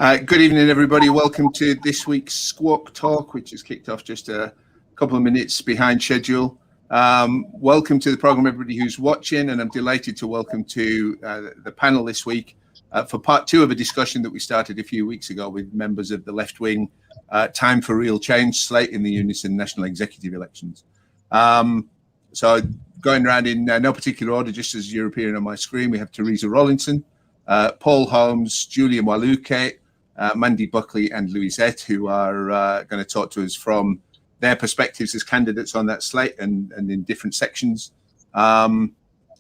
Good evening, everybody. Welcome to this week's Squawk Talk, which has kicked off just a couple of minutes behind schedule. Welcome to the program, everybody who's watching, and I'm delighted to welcome to the panel this week for part two of a discussion that we started a few weeks ago with members of the left-wing Time for Real Change slate in the Unison national executive elections. So going around in no particular order, just as you're appearing on my screen, we have Theresa Rollinson, Paul Holmes, Julia Mwaluke, Mandy, Buckley and Luisete, who are going to talk to us from their perspectives as candidates on that slate and in different sections. We're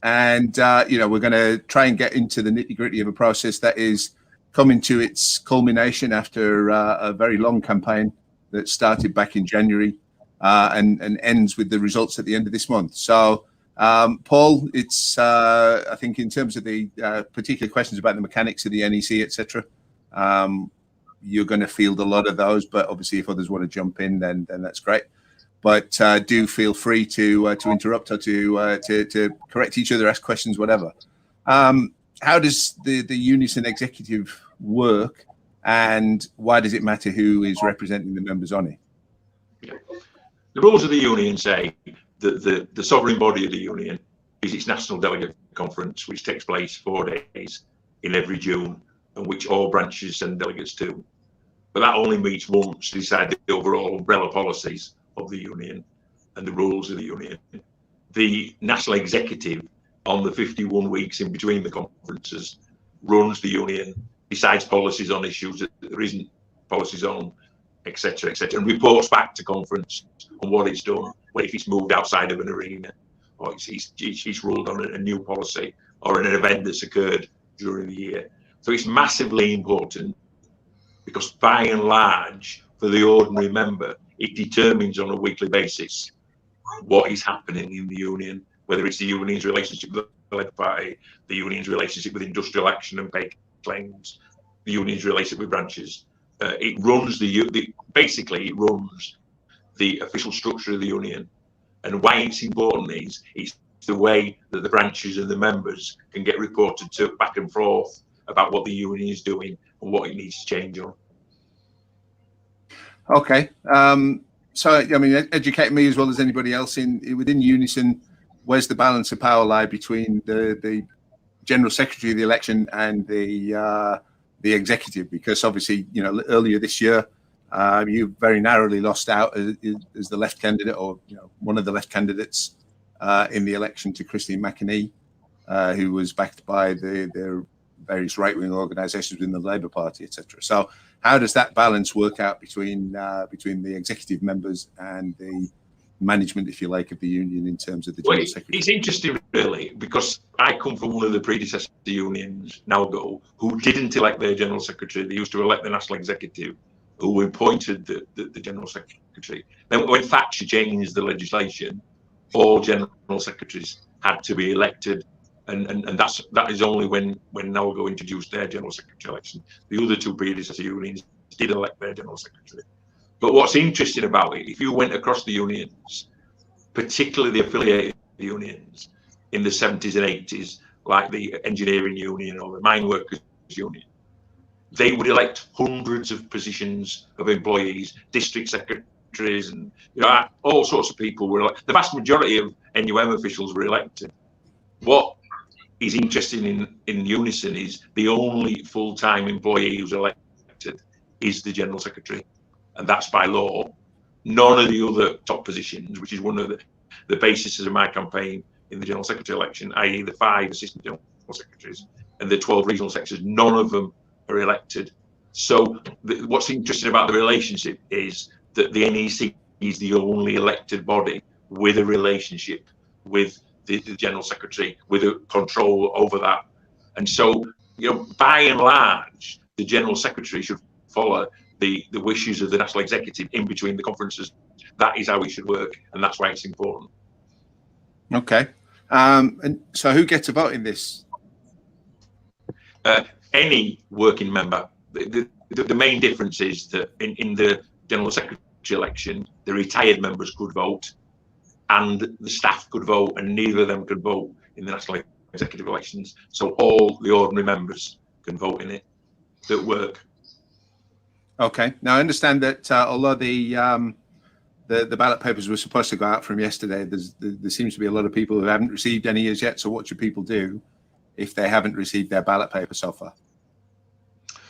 going to try and get into the nitty-gritty of a process that is coming to its culmination after a very long campaign that started back in January and ends with the results at the end of this month. So, Paul, it's I think in terms of the particular questions about the mechanics of the NEC, etc., you're going to field a lot of those, but obviously if others want to jump in, then that's great. But do feel free to interrupt or to correct each other, ask questions, whatever. How does the Unison executive work, and why does it matter who is representing the members on it? The rules of the union say that the sovereign body of the union is its national delegate conference, which takes place 4 days in every June, and which all branches send delegates to. But that only meets once to decide the overall umbrella policies of the union and the rules of the union. The national executive, on the 51 weeks in between the conferences, runs the union, decides policies on issues that there isn't policies on, etc., and reports back to conference on what it's done, what if it's moved outside of an arena, or it's ruled on a new policy, or an event that's occurred during the year. So it's massively important because by and large, for the ordinary member, it determines on a weekly basis what is happening in the union, whether it's the union's relationship with the led party, the union's relationship with industrial action and pay claims, the union's relationship with branches. It runs basically it runs the official structure of the union. And why it's important is it's the way that the branches and the members can get reported to back and forth about what the union is doing and what it needs to change on. Okay. So, I mean, educate me as well as anybody else within Unison, where's the balance of power lie between the General Secretary of the election and the executive? Because obviously, earlier this year, you very narrowly lost out as the left candidate, or one of the left candidates in the election to Christine McAnee, who was backed by their various right-wing organisations within the Labour Party, etc. So, how does that balance work out between the executive members and the management, if you like, of the union in terms of the General Secretary? It's interesting, really, because I come from one of the predecessor unions, NALGO, who didn't elect their General Secretary. They used to elect the National Executive, who appointed the General Secretary. Then when Thatcher changed the legislation, all General Secretaries had to be elected, and that is only when NALGO introduced their General Secretary election. The other two predecessor unions did elect their General Secretary. But what's interesting about it, if you went across the unions, particularly the affiliated unions in the 70s and 80s, like the engineering union or the mine workers union, they would elect hundreds of positions of employees, district secretaries, and all sorts of people were elected. The vast majority of NUM officials were elected. What is interesting in Unison is the only full-time employee who's elected is the General Secretary, and that's by law. None of the other top positions, which is one of the basis of my campaign in the General Secretary election, i.e. the 5 Assistant General Secretaries and the 12 regional secretaries, none of them are elected. So what's interesting about the relationship is that the NEC is the only elected body with a relationship with the General Secretary, with a control over that. And so, by and large, the General Secretary should follow the wishes of the National Executive in between the conferences. That is how it should work, and that's why it's important. Okay. And so who gets a vote in this? Any working member. The main difference is that in the General Secretary election, the retired members could vote and the staff could vote, and neither of them could vote in the National Executive elections. So all the ordinary members can vote in it that work. Okay. Now I understand that although the ballot papers were supposed to go out from yesterday, there seems to be a lot of people who haven't received any as yet. So what should people do if they haven't received their ballot paper so far?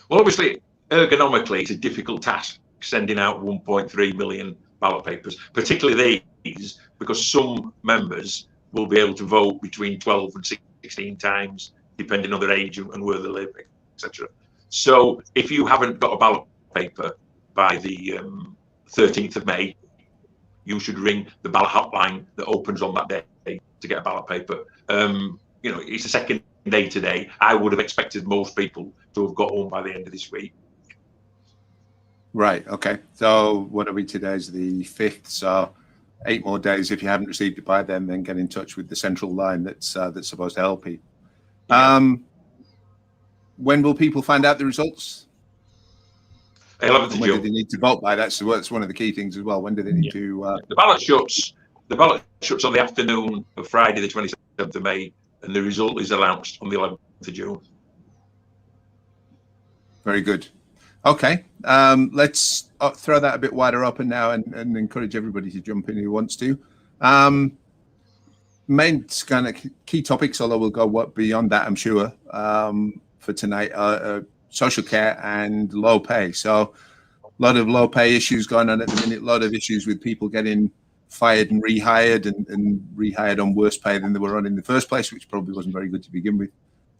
Well, obviously, ergonomically, it's a difficult task sending out 1.3 million ballot papers, particularly these, because some members will be able to vote between 12 and 16 times, depending on their age and where they live, etc. So if you haven't got a ballot paper by the 13th of May, you should ring the ballot hotline that opens on that day to get a ballot paper. It's the second day today. I would have expected most people to have got home by the end of this week. Right. Okay. So what are we? Today's the 5th. So 8 more days. If you haven't received it by then get in touch with the central line that's supposed to help you. Yeah. When will people find out the results? 11th of June. When do they need to vote by? That's one of the key things as well. When do they need to? The ballot shuts. The ballot shuts on the afternoon of Friday, the 27th of May, and the result is announced on the 11th of June. Very good. Okay, let's throw that a bit wider open now and encourage everybody to jump in who wants to. Main kind of key topics, although we'll go beyond that, I'm sure, for tonight, social care and low pay. So a lot of low pay issues going on at the minute, a lot of issues with people getting fired and rehired and rehired on worse pay than they were on in the first place, which probably wasn't very good to begin with.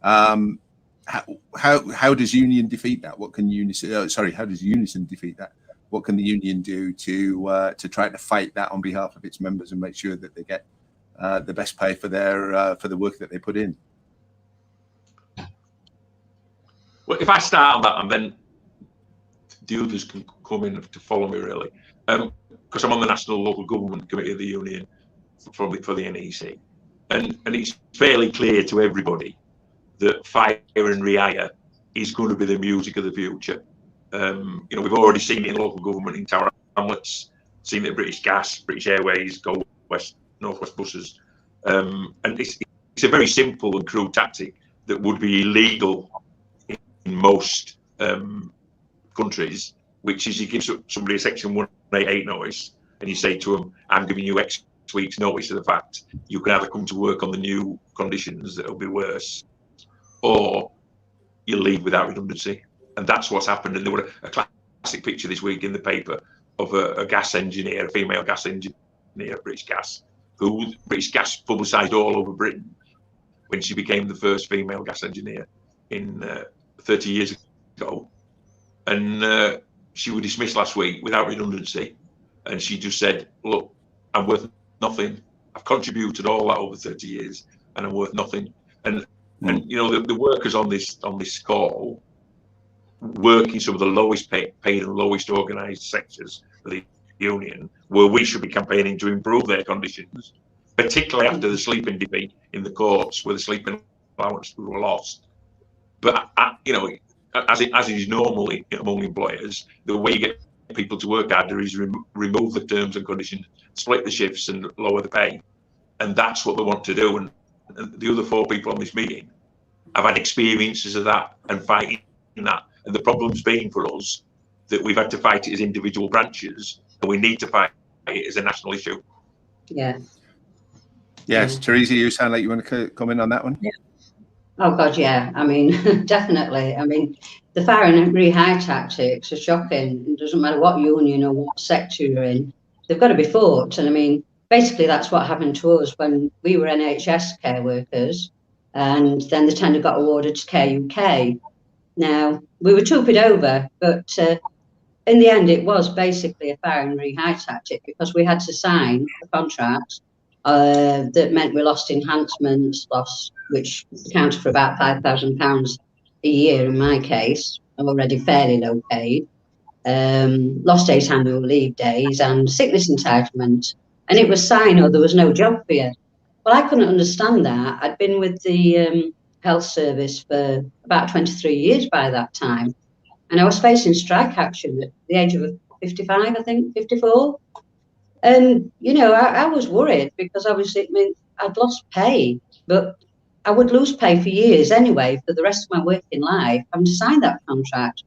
How does union defeat that? What can Unison? How does Unison defeat that? What can the union do to try to fight that on behalf of its members and make sure that they get the best pay for the work that they put in? Well, if I start on that, and then the others can come in to follow me, really, because I'm on the National Local Government Committee of the union for the NEC, and it's fairly clear to everybody that fire and rehire is going to be the music of the future. We've already seen it in local government in Tower Hamlets, seen it at British Gas, British Airways, Go West, Northwest Buses, and it's a very simple and crude tactic that would be illegal in most countries, which is you give somebody a Section 188 notice and you say to them, I'm giving you X weeks notice of the fact you can either come to work on the new conditions that will be worse, or you leave without redundancy. And that's what's happened. And there was a classic picture this week in the paper of a gas engineer, a female gas engineer at British Gas, who British Gas publicised all over Britain when she became the first female gas engineer in 30 years ago. And she was dismissed last week without redundancy. And she just said, look, I'm worth nothing. I've contributed all that over 30 years and I'm worth nothing. And the workers on this call work in some of the lowest paid and lowest organised sectors of the union, where we should be campaigning to improve their conditions, particularly after the sleeping debate in the courts, where the sleeping allowance were lost. But as is normal among employers, the way you get people to work harder is remove the terms and conditions, split the shifts, and lower the pay, and that's what they want to do. And the other 4 people on this meeting have had experiences of that and fighting that. And the problem's been for us that we've had to fight it as individual branches, and we need to fight it as a national issue. Yeah. Yes, Theresa, you sound like you want to come in on that one. Yeah. Oh God, yeah. I mean, definitely. I mean, the fire and rehire tactics are shocking. It doesn't matter what union or what sector you're in; they've got to be fought. And I mean, basically, that's what happened to us when we were NHS care workers, and then the tender got awarded to Care UK. Now, we were tupied over, but in the end, it was basically a fire and rehire tactic, because we had to sign a contract that meant we lost enhancements, which accounted for about £5,000 a year in my case, already fairly low paid, lost 8 annual leave days and sickness entitlement. And it was signed, or there was no job for you. Well, I couldn't understand that. I'd been with the health service for about 23 years by that time. And I was facing strike action at the age of 55, I think, 54. And, I was worried, because obviously it meant I'd lost pay, but I would lose pay for years anyway, for the rest of my working life, having to sign that contract.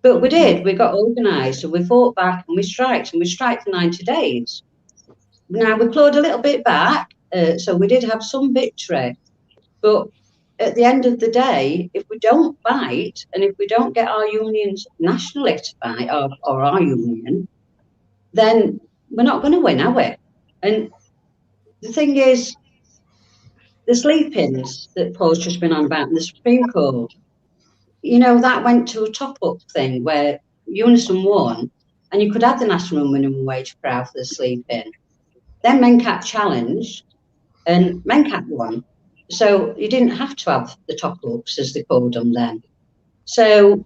But we did. We got organised and we fought back and we striked for 90 days. Now, we clawed a little bit back, so we did have some victory. But at the end of the day, if we don't fight and if we don't get our unions nationally to fight, or our union, then we're not going to win, are we? And the thing is, the sleep-ins that Paul's just been on about in the Supreme Court, you know, that went to a top-up thing where Unison won, and you could have the national minimum wage per hour for the sleep-in. Then MENCAP challenged, and MENCAP won. So you didn't have to have the top-ups, as they called them then. So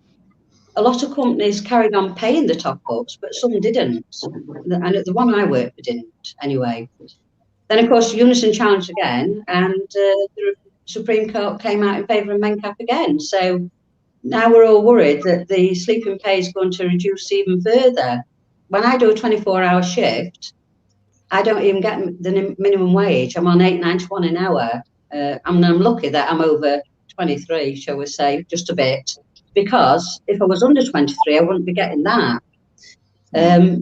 a lot of companies carried on paying the top-ups, but some didn't. And the one I worked for didn't, anyway. Then, of course, Unison challenged again, and the Supreme Court came out in favour of MENCAP again. So now we're all worried that the sleeping pay is going to reduce even further. When I do a 24-hour shift, I don't even get the minimum wage. I'm on £8.91 an hour. I'm lucky that I'm over 23, shall we say, just a bit, because if I was under 23, I wouldn't be getting that.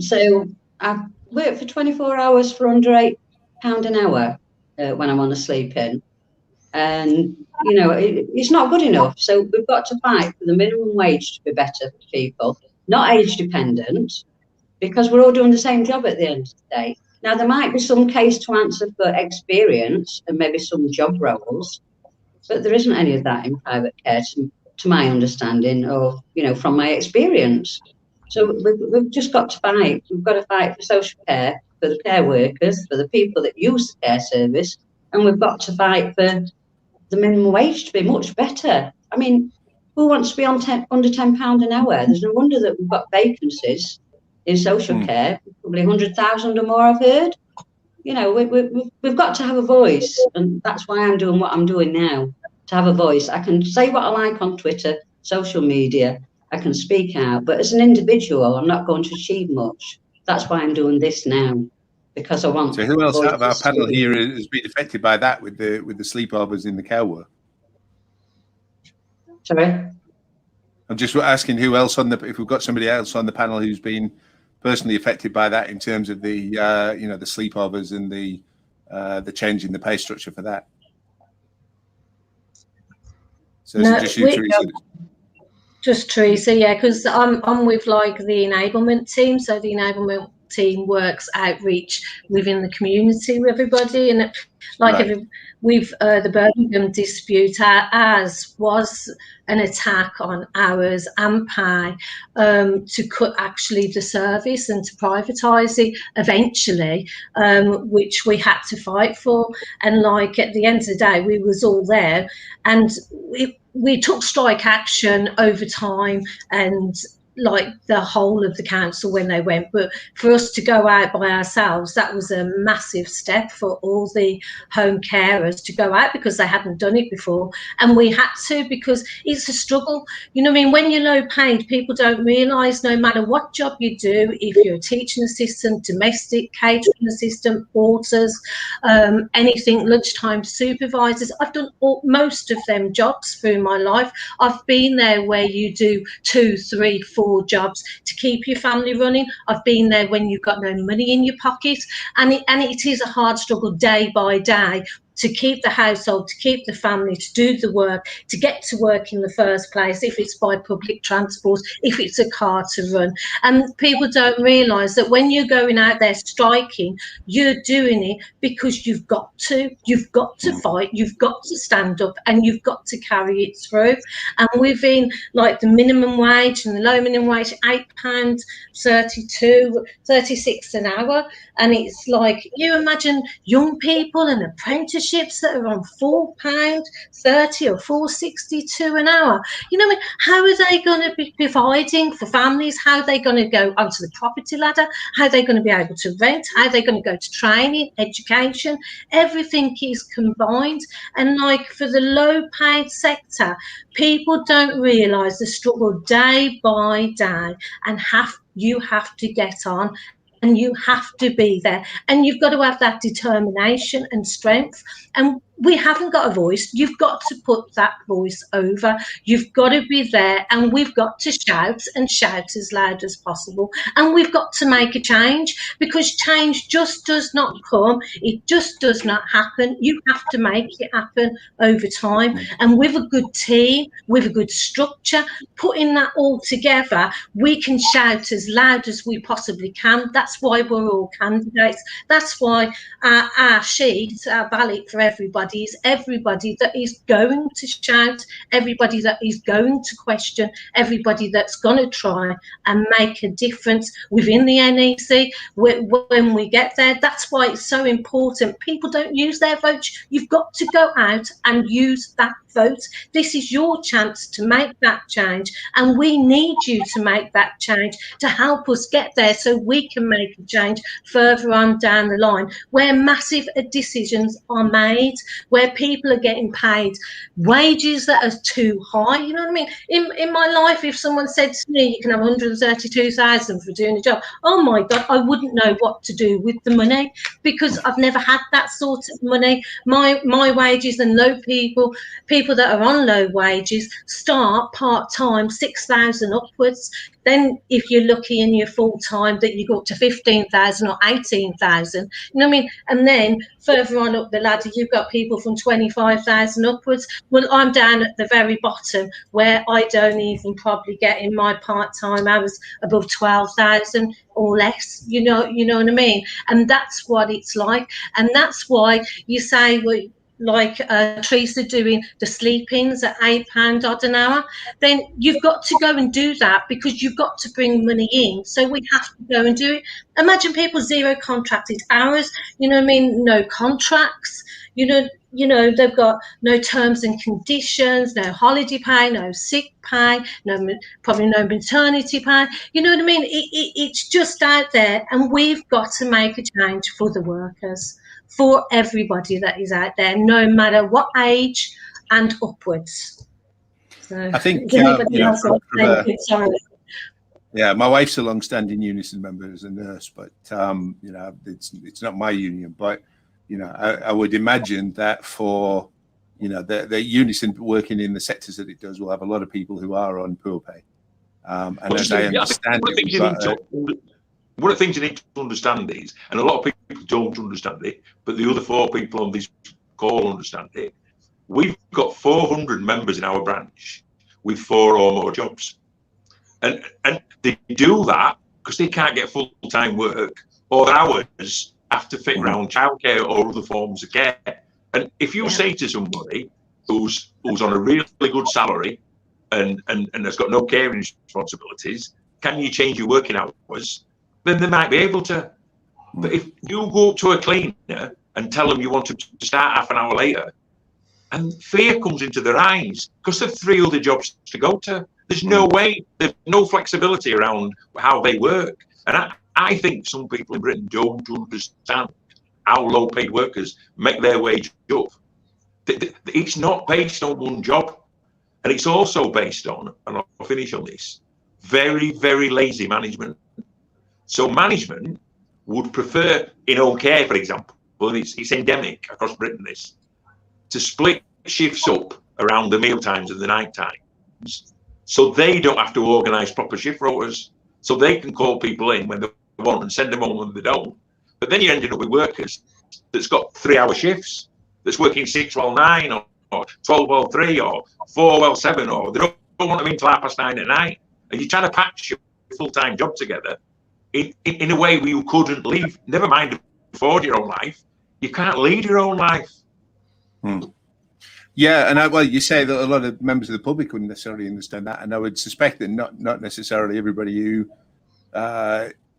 So I've worked for 24 hours for under £8 an hour when I'm on a sleep-in. And, you know, it's not good enough. So we've got to fight for the minimum wage to be better for people, not age-dependent, because we're all doing the same job at the end of the day. Now, there might be some case to answer for experience and maybe some job roles, but there isn't any of that in private care, to my understanding, or, you know, from my experience. So we've just got to fight. We've got to fight for social care, for the care workers, for the people that use the care service, and we've got to fight for the minimum wage to be much better. I mean, who wants to be on under £10 an hour? There's no wonder that we've got vacancies in social care, probably 100,000 or more, I've heard. You know, we've got to have a voice, and that's why I'm doing what I'm doing now, to have a voice. I can say what I like on Twitter, social media, I can speak out, but as an individual, I'm not going to achieve much. That's why I'm doing this now, because I want. So who else out of our panel here has been affected by that with the sleepovers in the care work? Sorry? I'm just asking who else if we've got somebody else on the panel who's been personally affected by that in terms of the you know, the sleepovers and the change in the pay structure for that. So no, just you, Theresa? Just Theresa, yeah, because I'm with like the enablement team. So the enablement team works outreach within the community with everybody, and with the Birmingham dispute, as was an attack on hours and pay to cut actually the service and to privatise it eventually, which we had to fight for. And like at the end of the day, we was all there, and we took strike action over time, and like the whole of the council when they went, but for us to go out by ourselves, that was a massive step for all the home carers to go out, because they hadn't done it before, and we had to, because it's a struggle. You know what I mean? When you're low paid, people don't realise, no matter what job you do, if you're a teaching assistant, domestic, catering assistant, porters, anything, lunchtime supervisors, I've done most of them jobs through my life. I've been there where you do 2, 3, 4 jobs to keep your family running. I've been there when you've got no money in your pocket, and it is a hard struggle day by day to keep the household, to keep the family, to do the work, to get to work in the first place, if it's by public transport, if it's a car to run. And people don't realise that when you're going out there striking, you're doing it because you've got to fight, you've got to stand up, and you've got to carry it through. And within like the minimum wage and the low minimum wage, £8.32, 36 an hour, and it's like, you imagine young people and apprenticeships that are on £4.30 or £4.62 an hour. You know, how are they going to be providing for families? How are they going to go onto the property ladder? How are they going to be able to rent? How are they going to go to training, education? Everything is combined. And like for the low paid sector, people don't realise the struggle day by day, and you have to get on. And you have to be there, and you've got to have that determination and strength. And we haven't got a voice. You've got to put that voice over. You've got to be there, and we've got to shout and shout as loud as possible. And we've got to make a change, because change just does not come. It just does not happen. You have to make it happen over time. And with a good team, with a good structure, putting that all together, we can shout as loud as we possibly can. That's why we're all candidates. That's why our sheet, our ballot for everybody, is everybody that is going to shout, everybody that is going to question, everybody that's going to try and make a difference within the NEC when we get there. That's why it's so important. People don't use their votes. You've got to go out and use that vote. This is your chance to make that change, and we need you to make that change to help us get there, so we can make a change further on down the line, where massive decisions are made, where people are getting paid wages that are too high. You know what I mean? In my life, if someone said to me, you can have 132,000 for doing a job, oh my God, I wouldn't know what to do with the money, because I've never had that sort of money. My wages and low people that are on low wages start part-time 6,000 upwards. Then if you're lucky and you're full-time, that you go up to 15,000 or 18,000. You know what I mean? And then further on up the ladder, you've got people from 25,000 upwards. Well, I'm down at the very bottom, where I don't even probably get in my part-time hours above 12,000 or less. You know what I mean? And that's what it's like. And that's why you say, well, like Theresa doing the sleep-ins at £8 odd an hour, then you've got to go and do that, because you've got to bring money in. So we have to go and do it. Imagine people zero contracted hours, you know what I mean? No contracts, you know, they've got no terms and conditions, no holiday pay, no sick pay, probably no maternity pay. You know what I mean? It's just out there, and we've got to make a change for the workers, for everybody that is out there, no matter what age and upwards. So, I think, yeah, my wife's a long-standing Unison member as a nurse, but you know, it's not my union. But you know, I would imagine that for, you know, the Unison working in the sectors that it does will have a lot of people who are on poor pay. And as I understand it, one of the things you need to understand is, and a lot of people don't understand it, but the other 4 people on this call understand it. We've got 400 members in our branch with 4 or more jobs. And they do that because they can't get full-time work, or their hours have to fit around childcare or other forms of care. And if you say to somebody who's on a really good salary and has got no caring responsibilities, can you change your working hours? Then they might be able to. But if you go up to a cleaner and tell them you want them to start half an hour later, and fear comes into their eyes because they've 3 other jobs to go to. There's no way, there's no flexibility around how they work. And I think some people in Britain don't understand how low paid workers make their wage up. It's not based on one job. And it's also based on, and I'll finish on this, very, very lazy management. So management would prefer, in home care, for example, and it's endemic across Britain, this, to split shifts up around the meal times and the night times, so they don't have to organise proper shift rotas, so they can call people in when they want and send them home when they don't. But then you're ending up with workers that's got 3-hour shifts, that's working 6 while 9, or 12 while 3, or 4 while 7, or they don't want them in till 9:30 at night. And you're trying to patch your full-time job together in a way where you couldn't leave, never mind afford your own life, you can't lead your own life. Yeah, and well, you say that a lot of members of the public wouldn't necessarily understand that, and I would suspect that not necessarily everybody who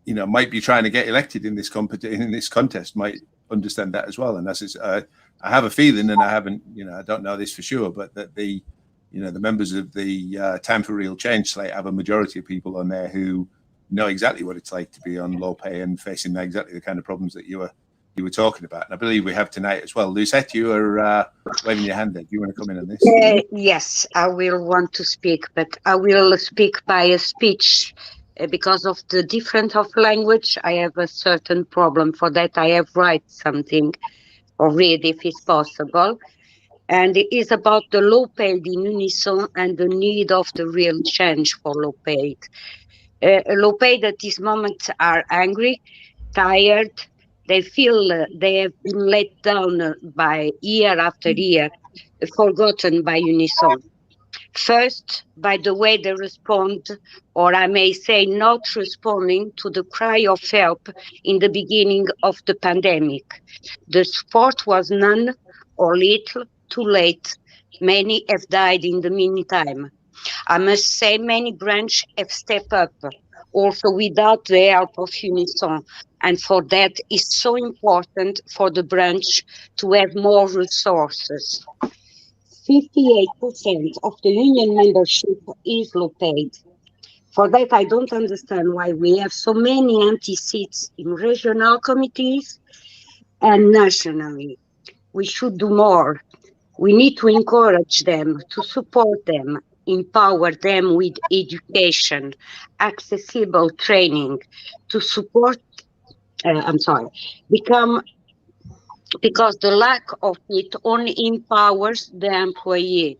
you know, might be trying to get elected in this contest might understand that as well. And that's I have a feeling, and I haven't, you know, I don't know this for sure, but that the members of the Time for Real Change Slate have a majority of people on there who know exactly what it's like to be on low pay and facing exactly the kind of problems that you were talking about. And I believe we have tonight as well. Luisete, you are waving your hand there. Do you want to come in on this? Yes, I will want to speak, but I will speak by a speech. Because of the difference of language, I have a certain problem. For that, I have write something. or read if it's possible. And it is about the low paid in Unison and the need of the real change for low paid. Low paid at this moment are angry, tired. They feel they have been let down by year after year, forgotten by Unison. First, by the way they respond, or I may say not responding to the cry of help in the beginning of the pandemic. The support was none or little, too late. Many have died in the meantime. I must say many branches have stepped up, also without the help of Unison. And for that, it's so important for the branch to have more resources. 58% of the union membership is low paid. For that, I don't understand why we have so many empty seats in regional committees and nationally. We should do more. We need to encourage them, to support them, empower them with education, accessible training, to support, become, because the lack of it only empowers the employee.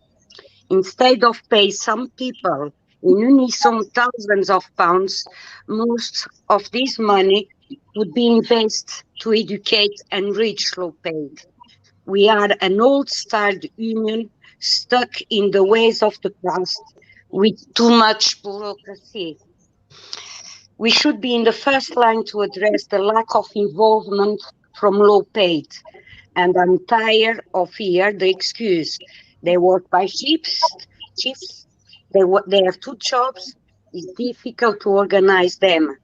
Instead of pay some people in Unison thousands of pounds, most of this money would be invested to educate and reach low paid. We are an old-style union stuck in the ways of the past with too much bureaucracy. We should be in the first line to address the lack of involvement from low paid. And I'm tired of hearing the excuse. They work by shifts, they have two jobs, it's difficult to organize them.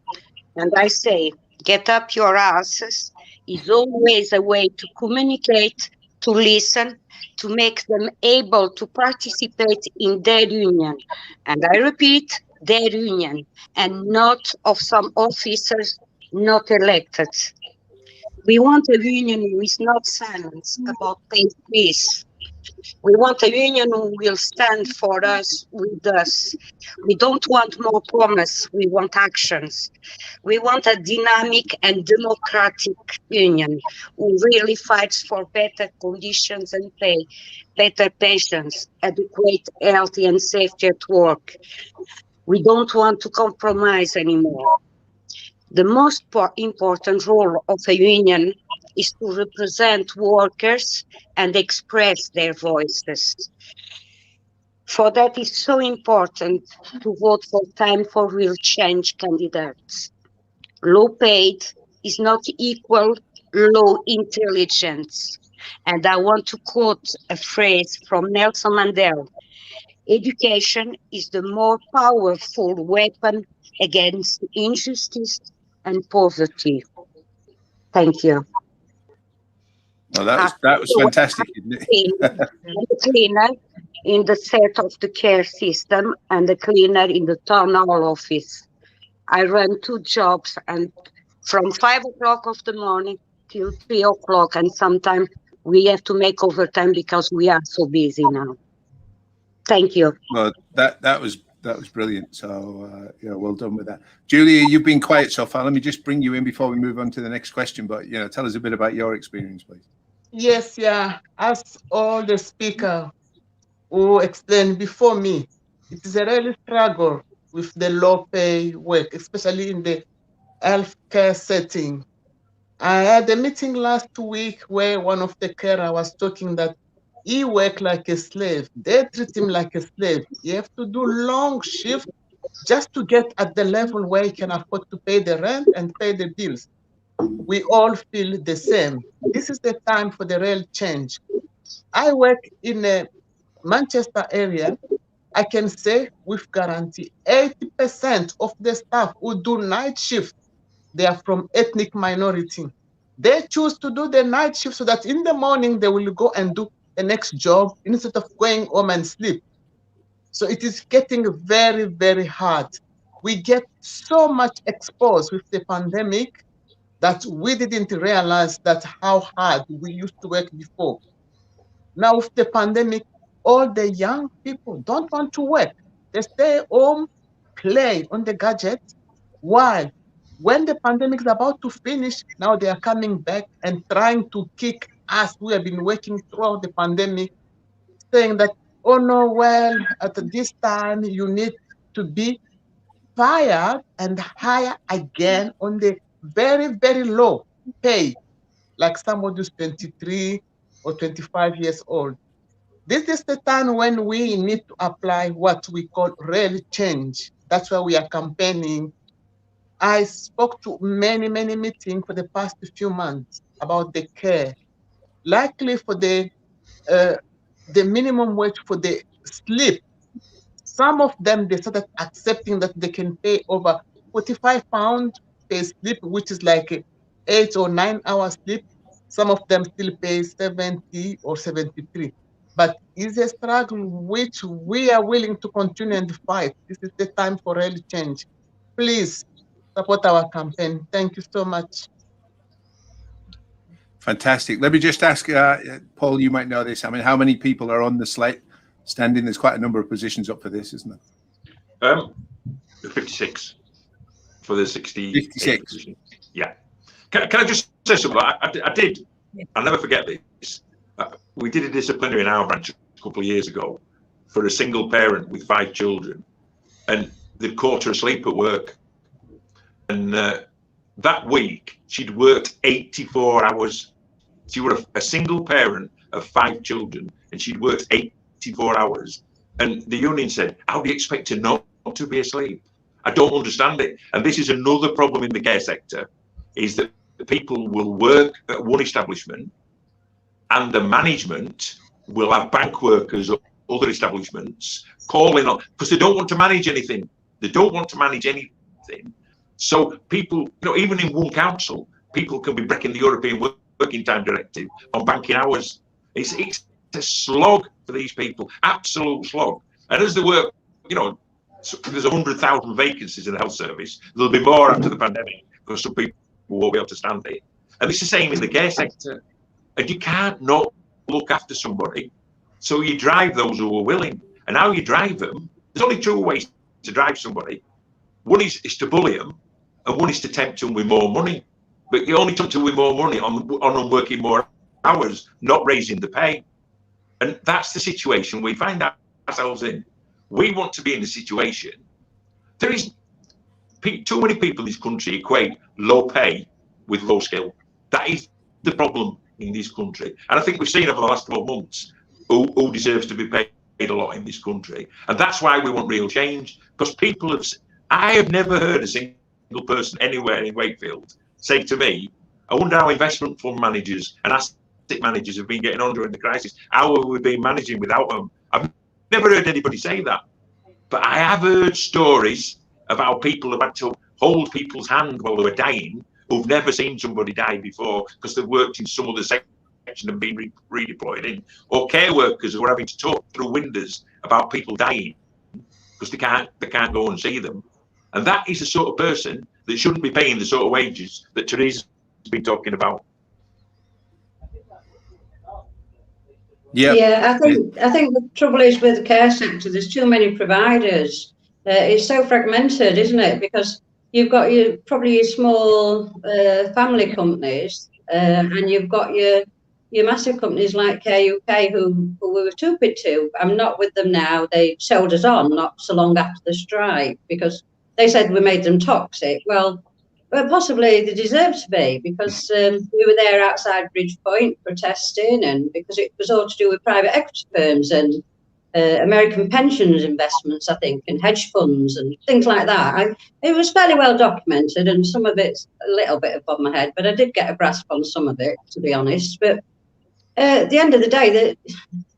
And I say, get up your asses is always a way to communicate, to listen, to make them able to participate in their union. And I repeat, their union, and not of some officers not elected. We want a union who is not silent about paid peace. We want a union who will stand for us, with us. We don't want more promise, we want actions. We want a dynamic and democratic union who really fights for better conditions and pay, better pensions, adequate health and safety at work. We don't want to compromise anymore. The most important role of a union is to represent workers and express their voices. For that, it's so important to vote for Time for Real Change candidates. Low paid is not equal low intelligence. And I want to quote a phrase from Nelson Mandela. Education is the more powerful weapon against injustice and poverty. Thank you. Well, that was fantastic, isn't it? A cleaner in the set of the care system and a cleaner in the town hall office. I run two jobs, and from 5 o'clock of the morning till 3 o'clock, and sometimes we have to make overtime because we are so busy now. Thank you. Well, that was brilliant. So well done with that. Julia, you've been quiet so far. Let me just bring you in before we move on to the next question. But tell us a bit about your experience, please. Yes, yeah. As all the speakers who explained before me, it is a really struggle with the low pay work, especially in the healthcare setting. I had a meeting last week where one of the carer was talking that he worked like a slave. They treat him like a slave. You have to do long shifts just to get at the level where he can afford to pay the rent and pay the bills. We all feel the same. This is the time for the real change. I work in a Manchester area. I can say with guarantee 80% of the staff who do night shift, they are from ethnic minority. They choose to do the night shift so that in the morning they will go and do the next job instead of going home and sleep. So it is getting very, very hard. We get so much exposed with the pandemic that we didn't realize that how hard we used to work before. Now with the pandemic, all the young people don't want to work. They stay home, play on the gadgets, while when the pandemic is about to finish, now they are coming back and trying to kick us who have been working throughout the pandemic, saying that, oh no, well, at this time you need to be fired and hire again on the very, very low pay, like somebody who's 23 or 25 years old. This is the time when we need to apply what we call real change. That's why we are campaigning. I spoke to many, many meetings for the past few months about the care. Likely for the minimum wage for the sleep. Some of them, they started accepting that they can pay over £45 per sleep, which is like 8 or 9 hours sleep. Some of them still pay 70 or 73. But it's a struggle which we are willing to continue and fight. This is the time for real change. Please support our campaign. Thank you so much. Fantastic. Let me just ask, Paul, you might know this. I mean, how many people are on the slate standing? There's quite a number of positions up for this, isn't there? 56 for the 60. 56. Position. Yeah. Can I just say something? I'll never forget this. We did a disciplinary in our branch a couple of years ago for a single parent with 5 children, and they'd caught her asleep at work. And that week, she'd worked 84 hours. She was a single parent of 5 children, and she'd worked 84 hours. And the union said, how do you expect her not to be asleep? I don't understand it. And this is another problem in the care sector, is that people will work at one establishment and the management will have bank workers or other establishments calling on, because they don't want to manage anything. They don't want to manage anything. So people, even in one council, people can be breaking the European Working Time Directive on banking hours. It's a slog for these people, absolute slog. And as they work, there's 100,000 vacancies in the health service. There'll be more after the pandemic because some people won't be able to stand it. And it's the same in the care sector. And you can't not look after somebody. So you drive those who are willing. And how you drive them, there's only 2 ways to drive somebody. One is to bully them, and one is to tempt them with more money. But you only tempt them with more money on them working more hours, not raising the pay. And that's the situation we find ourselves in. We want to be in a situation. There is too many people in this country equate low pay with low skill. That is the problem in this country. And I think we've seen over the last 12 months who deserves to be paid a lot in this country. And that's why we want real change. Because I have never heard a single person anywhere in Wakefield say to me, I wonder how investment fund managers and asset managers have been getting on during the crisis. How have we been managing without them? I've never heard anybody say that. But I have heard stories about people who had to hold people's hand while they were dying, who've never seen somebody die before because they've worked in some other section and been redeployed in, or care workers who are having to talk through windows about people dying because they can't go and see them. And that is the sort of person that shouldn't be paying the sort of wages that Theresa's been talking about. Yeah, I think the trouble is with the care sector, there's too many providers. It's so fragmented, isn't it? Because you've got probably your small family companies, and you've got your massive companies like Care UK who we were stupid to. I'm not with them now. They sold us on not so long after the strike because they said we made them toxic. Well, possibly they deserve to be, because we were there outside Bridgepoint protesting, and because it was all to do with private equity firms and American pensions investments, I think, and hedge funds and things like that. It was fairly well documented, and some of it's a little bit above my head, but I did get a grasp on some of it, to be honest. But at the end of the day,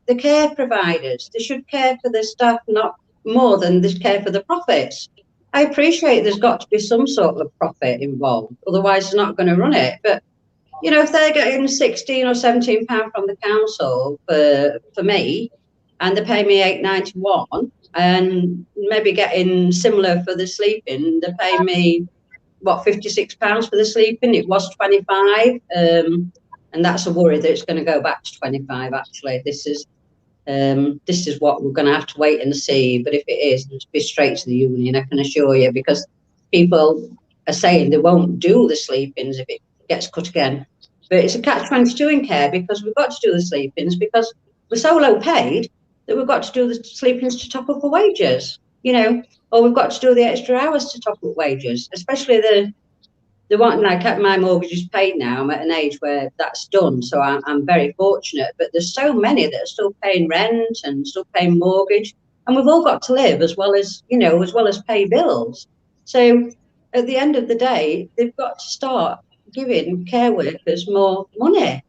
the care providers, they should care for their staff not more than they care for the profits. I appreciate there's got to be some sort of profit involved, otherwise it's not going to run it. But if they're getting £16 or £17 from the council for me, and they pay me £8.91, and maybe getting similar for the sleeping, they pay me £56 for the sleeping. It was 25, and that's a worry that it's going to go back to 25. Actually, this is what we're going to have to wait and see. But if it is, it'll be straight to the union, I can assure you, because people are saying they won't do the sleep-ins if it gets cut again. But it's a catch-22 in care because we've got to do the sleep-ins because we're so low paid that we've got to do the sleep-ins to top up our wages, you know, or we've got to do the extra hours to top up wages, especially the one, like my mortgage is paid now. I'm at an age where that's done, so I'm very fortunate. But there's so many that are still paying rent and still paying mortgage, and we've all got to live as well as, you know, as well as pay bills. So at the end of the day, they've got to start giving care workers more money,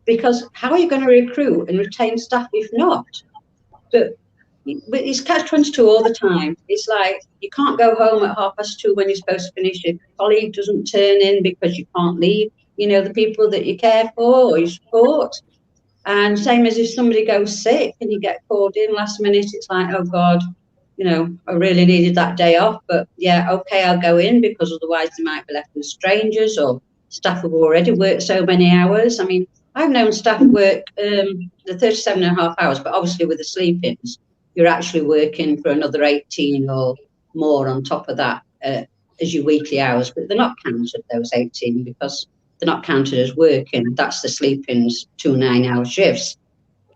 because how are you going to recruit and retain staff if not? But it's catch-22 all the time. It's like you can't go home at 2:30 when you're supposed to finish. Your colleague doesn't turn in because you can't leave, you know, the people that you care for or you support. And same as if somebody goes sick and you get called in last minute, it's like, oh God, you know, I really needed that day off, but yeah, okay, I'll go in because otherwise they might be left with strangers or staff have already worked so many hours. I mean, I've known staff work the 37.5 hours, but obviously with the sleep-ins, you're actually working for another 18 or more on top of that as your weekly hours, but they're not counted, those 18, because they're not counted as working. That's the sleep-ins, 2 9-hour shifts.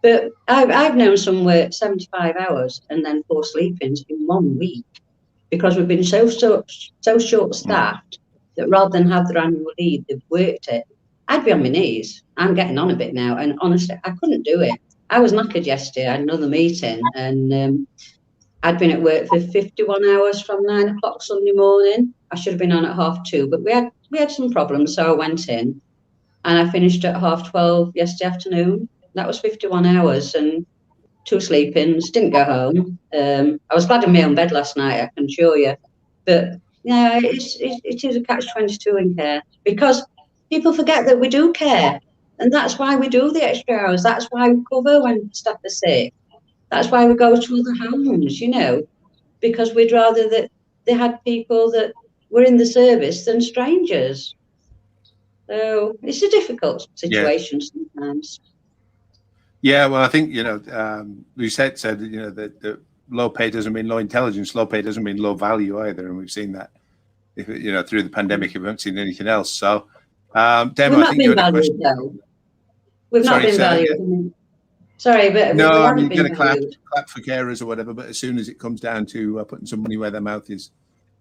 But I've known some work 75 hours and then 4 sleep-ins in 1 week, because we've been so short-staffed that rather than have their annual leave, they've worked it. I'd be on my knees. I'm getting on a bit now, and honestly, I couldn't do it. I was knackered yesterday. I had another meeting, and I'd been at work for 51 hours from 9 o'clock Sunday morning. I should have been on at 2:30, but we had some problems, so I went in, and I finished at 12:30 yesterday afternoon. That was 51 hours and 2 sleep-ins. Didn't go home. I was glad in my own bed last night, I can assure you. But yeah, it is a catch-22 in care, because people forget that we do care. And that's why we do the extra hours. That's why we cover when staff are sick. That's why we go to other homes, you know, because we'd rather that they had people that were in the service than strangers. So it's a difficult situation sometimes. Yeah, well, I think, you know, Luisete said, you know, that low pay doesn't mean low intelligence. Low pay doesn't mean low value either. And we've seen that, you know, through the pandemic, we haven't seen anything else. So, Demo, I think you had a question. Though. We've not been valued. Sorry, but no, we I haven't mean, been you're going to clap for carers or whatever, but as soon as it comes down to putting some money where their mouth is,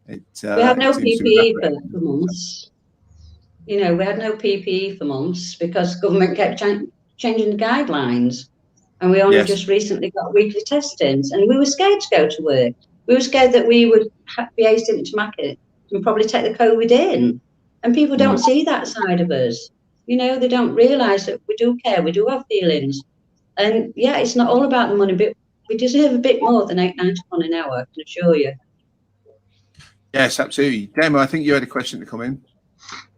we had no PPE for months. You know, we had no PPE for months because government kept changing the guidelines, and we only just recently got weekly testings, and we were scared to go to work. We were scared that we would be asymptomatic and probably take the COVID in, and people don't see that side of us. You know, they don't realise that we do care, we do have feelings. And yeah, it's not all about the money, but we deserve a bit more than £8.90 an hour, I can assure you. Yes, absolutely. Demo, I think you had a question to come in.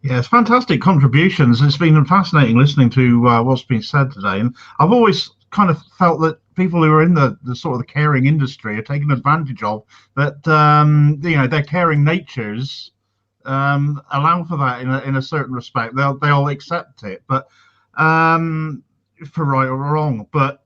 Yes, fantastic contributions. It's been fascinating listening to what's been said today. And I've always kind of felt that people who are in the sort of the caring industry are taken advantage of, that, you know, their caring natures allow for that in a certain respect. They'll accept it, but for right or wrong. But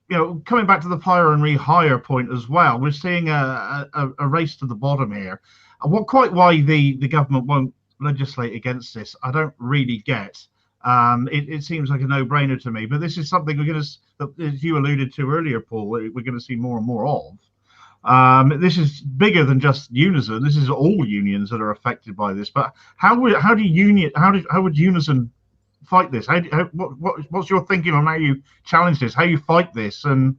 you know, coming back to the fire and rehire point as well, we're seeing a race to the bottom here. Why the government won't legislate against this, I don't really get. It seems like a no-brainer to me. But this is something we're going to, as you alluded to earlier, Paul, we're going to see more and more of. This is bigger than just Unison. This is all unions that are affected by this. But how would Unison fight this? What's your thinking on how you challenge this, how you fight this? And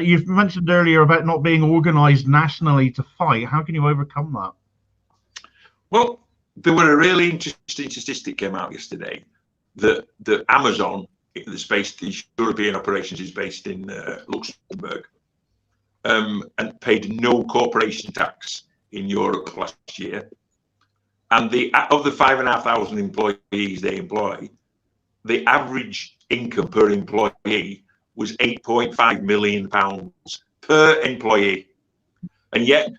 you've mentioned earlier about not being organised nationally to fight. How can you overcome that? Well, there were a really interesting statistic came out yesterday that Amazon, the European operations is based in Luxembourg, and paid no corporation tax in Europe last year. And of the 5,500 employees they employ, the average income per employee was £8.5 million per employee. And yet,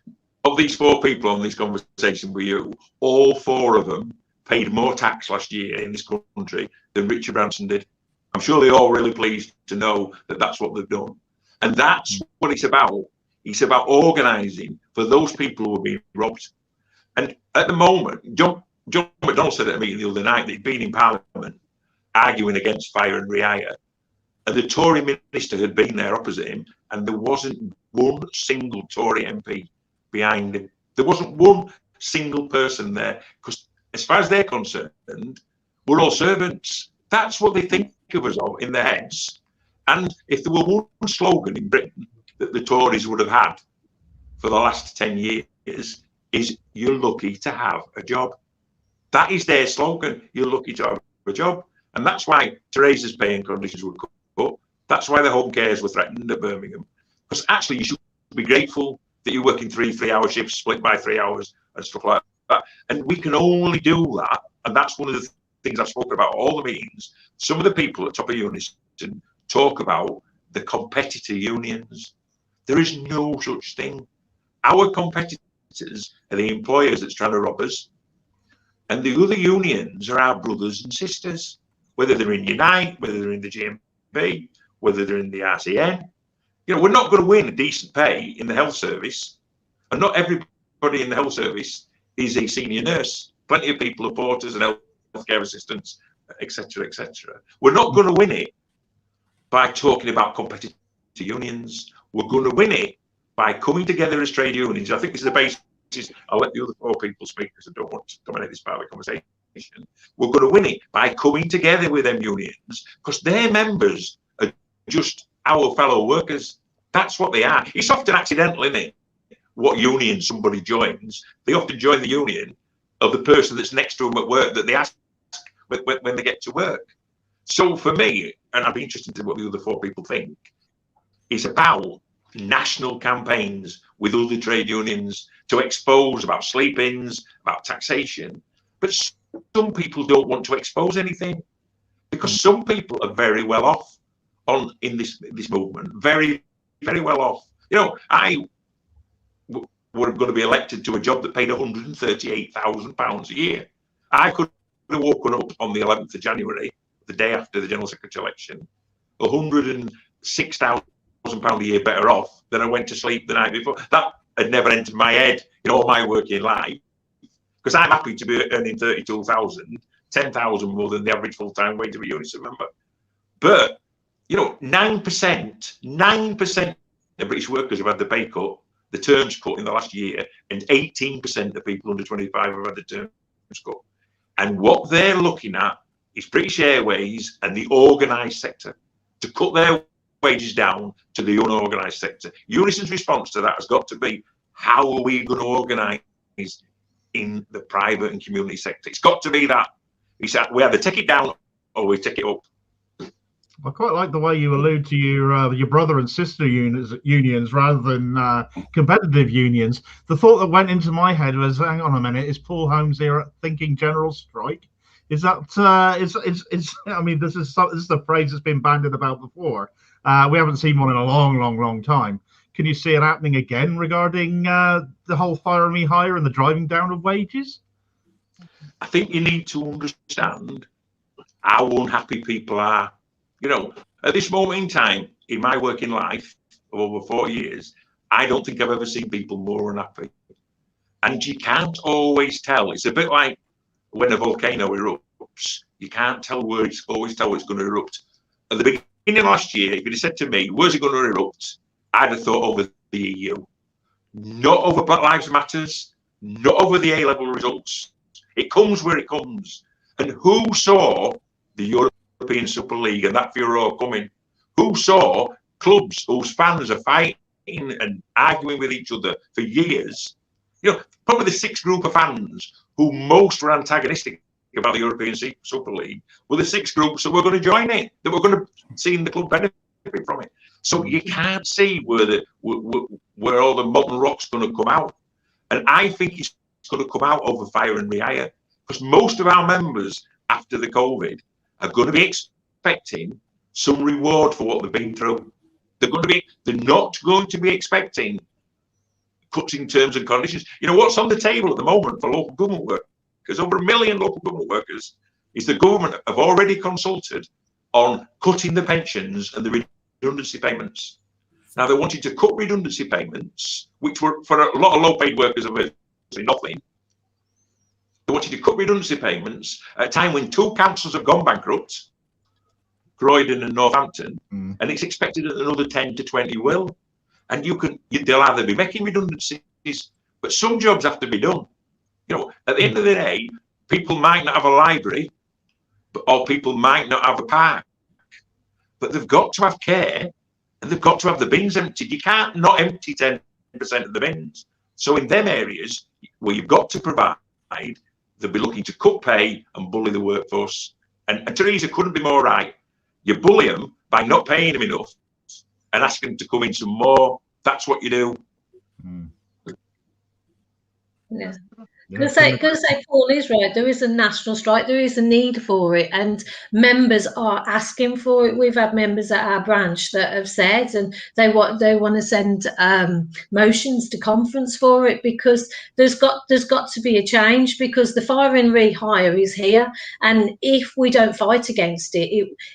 of these 4 people on this conversation with you, all 4 of them paid more tax last year in this country than Richard Branson did. I'm sure they're all really pleased to know that that's what they've done. And that's what it's about. It's about organising for those people who are being robbed. And at the moment, John McDonnell said at a meeting the other night that he'd been in Parliament arguing against fire and rehire, and the Tory minister had been there opposite him, and there wasn't one single Tory MP behind him. There wasn't one single person there, because as far as they're concerned, we're all servants. That's what they think of us in their heads. And if there were one slogan in Britain that the Tories would have had for the last 10 years, is "You're lucky to have a job." That is their slogan. You're lucky to have a job. And that's why Theresa's pay and conditions were cut. That's why the home cares were threatened at Birmingham. Because actually, you should be grateful that you're working 3-hour shifts split by 3 hours and stuff like that. And we can only do that. And that's one of the things I've spoken about all the meetings. Some of the people at top of Unison talk about the competitor unions. There is no such thing. Our competitors are the employers that's trying to rob us. And the other unions are our brothers and sisters, whether they're in Unite, whether they're in the GMB, whether they're in the RCN. You know, we're not going to win a decent pay in the health service. And not everybody in the health service is a senior nurse. Plenty of people are porters and healthcare assistants, etc., etc. We're not going to win it by talking about competitor unions. We're going to win it by coming together as trade unions. I think this is the basis. I'll let the other 4 people speak because I don't want to dominate this part of the conversation. We're going to win it by coming together with them unions, because their members are just our fellow workers. That's what they are. It's often accidental, isn't it? What union somebody joins. They often join the union of the person that's next to them at work that they ask when they get to work. So for me, and I'd be interested in what the other 4 people think, it's about national campaigns with other trade unions to expose about sleep-ins, about taxation. But some people don't want to expose anything, because some people are very well off in this movement, very, very well off. You know, I were going to be elected to a job that paid £138,000 a year. I could have woken up on the 11th of January, the day after the General Secretary election, £106,000 a year better off than I went to sleep the night before. That had never entered my head in all my working life, because I'm happy to be earning 32,000, 10,000 more than the average full-time wage of a Unison member. But, you know, 9% of British workers have had the pay cut, the terms cut in the last year, and 18% of people under 25 have had the terms cut. And what they're looking at is British Airways and the organised sector to cut their wages down to the unorganised sector. Unison's response to that has got to be, how are we going to organise in the private and community sector? It's got to be that. He said, we either take it down or we take it up. I quite like the way you allude to your brother and sister unions rather than competitive unions. The thought that went into my head was, hang on a minute, is Paul Holmes here thinking general strike? Is that I mean, this is a phrase that's been bandied about before. We haven't seen one in a long time. Can you see it happening again regarding the whole fire and rehire and the driving down of wages? I think you need to understand how unhappy people are. You know, at this moment in time, in my working life of over 4 years, I don't think I've ever seen people more unhappy. And you can't always tell. It's a bit like when a volcano erupts. You can't always tell where it's going to erupt. At the beginning of last year, if you'd have said to me, where's it going to erupt? I'd have thought over the EU. Not over Black Lives Matters, not over the A-level results. It comes where it comes. And who saw the European Super League and that furore coming? Who saw clubs whose fans are fighting and arguing with each other for years? You know, probably the 6 group of fans who most were antagonistic about the European Super League were the 6 groups that were going to join it, that were going to see the club benefit from it. So you can't see where all the molten rock's going to come out. And I think it's going to come out over fire and rehire, because most of our members after the COVID are going to be expecting some reward for what they've been through. They're not going to be expecting cuts in terms and conditions. You know, what's on the table at the moment for local government workers, over 1 million local government workers, is the government have already consulted on cutting the pensions and the redundancy payments. Now, they wanted to cut redundancy payments, which were for a lot of low-paid workers of nothing. They wanted to cut redundancy payments at a time when 2 councils have gone bankrupt Croydon and Northampton, and it's expected that another 10 to 20 will. And they'll either be making redundancies, but some jobs have to be done. You know, at the end of the day, people might not have a library, or people might not have a park, but they've got to have care, and they've got to have the bins emptied. You can't not empty 10% of the bins. So in them areas where you've got to provide, they'll be looking to cut pay and bully the workforce. And Theresa couldn't be more right. You bully them by not paying them enough and ask them to come in some more. That's what you do. Yeah. Because Paul is right. There is a national strike. There is a need for it, and members are asking for it. We've had members at our branch that have said, and they want to send motions to conference for it, because there's got to be a change, because the fire and rehire is here, and if we don't fight against it,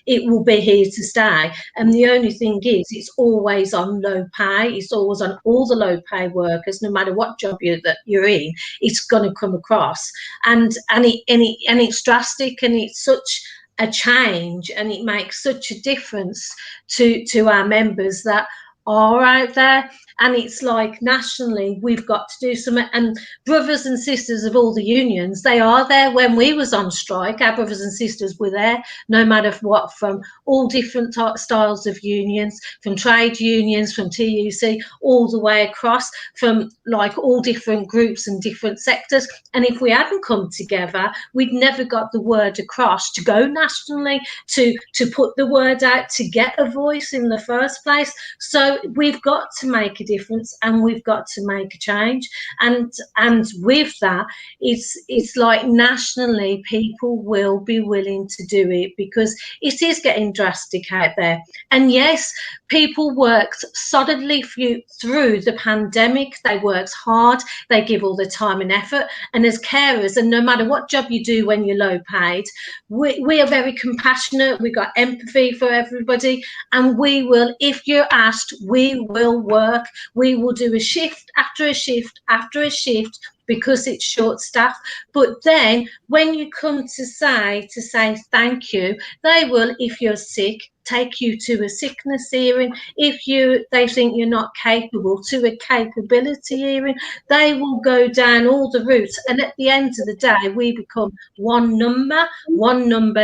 it will be here to stay. And the only thing is, it's always on low pay. It's always on all the low pay workers, no matter what job you're in. It's going to come across, and it's drastic, and it's such a change, and it makes such a difference to our members that are out there. And it's like nationally we've got to do something, and brothers and sisters of all the unions, they are there. When we was on strike, our brothers and sisters were there, no matter what, from all different styles of unions, from trade unions, from TUC, all the way across, from like all different groups and different sectors. And if we hadn't come together, we'd never got the word across to go nationally, to put the word out, to get a voice in the first place. So we've got to make a difference, and we've got to make a change, and with that, it's like nationally people will be willing to do it, because it is getting drastic out there. And yes, people worked solidly through the pandemic. They worked hard, they give all the time and effort, and as carers, and no matter what job you do when you're low paid, we are very compassionate, we've got empathy for everybody, and we will, if you're asked, we will work. We will do a shift after a shift after a shift, because it's short staff. But then when you come to say thank you, they will, if you're sick, take you to a sickness hearing. If they think you're not capable, to a capability hearing. They will go down all the routes, and at the end of the day, we become one number